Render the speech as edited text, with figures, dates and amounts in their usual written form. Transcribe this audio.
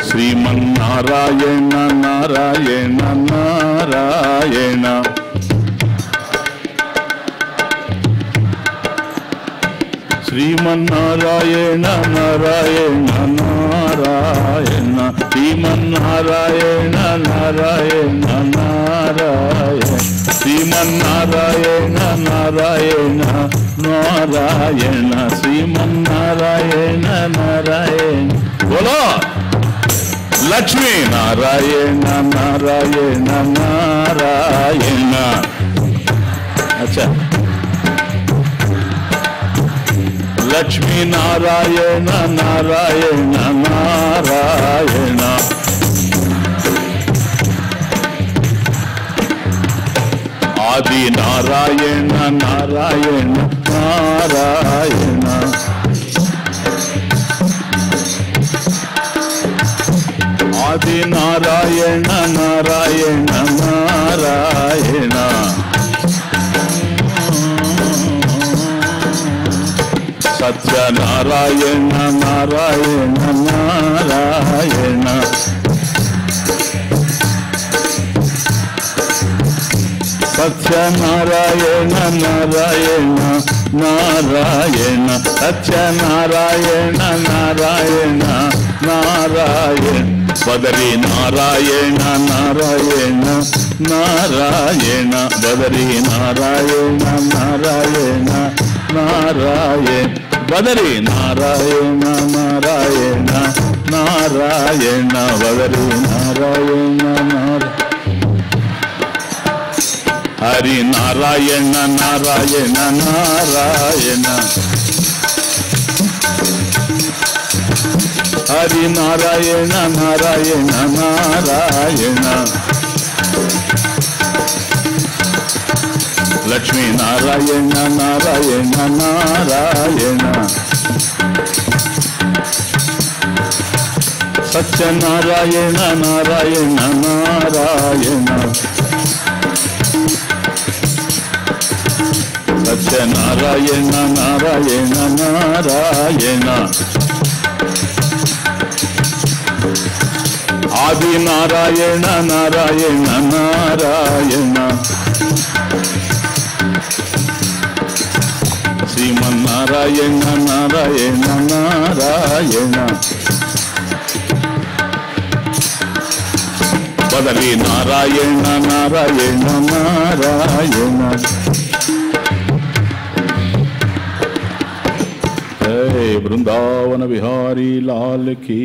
శ్రీమన్నారాయణ నారాయణ నారాయణ శ్రీమన్నారాయణ నారాయణ నారాయణ శ్రీమన్నారాయణ నారాయణ నారాయణ శ్రీమన్నారాయణ నారాయణ నారాయణ శ్రీమన్నారాయణ నారాయణ బోలో లక్ష్మీ నారాయణ నారాయణ నారాయణ. అచ్చా లక్ష్మీ నారాయణ నారాయణ నారాయణ ఆది నారాయణ నారాయణ నారాయణ ఆది నారాయణ నారాయణ నారాయణ సత్యనారాయణ నారాయణ నారాయణ సత్యనారాయణ నారాయణ నారాయణ సత్యనారాయణ నారాయణ నారాయణ బదరీ నారాయణ నారాయణ నారాయణ బదరీ నారాయణ నారాయణ నారాయణ బదరీ నారాయణ నారాయణ నారాయణ బదరీ నారాయణ నారాయణ హరి నారాయణ నారాయణ నారాయణ హరి నారాయణ నారాయణ నారాయణ లక్ష్మీ నారాయణ నారాయణ నారాయణ సత్యనారాయణ నారాయణ నారాయణ సత్యనారాయణ నారాయణ నారాయణ ఆది నారాయణ నారాయణ నారాయణ శ్రీమన్నారాయణ నారాయణ నారాయణ బదరీ నారాయణ నారాయణ నారాయణ वृंदावन बिहारी लाल की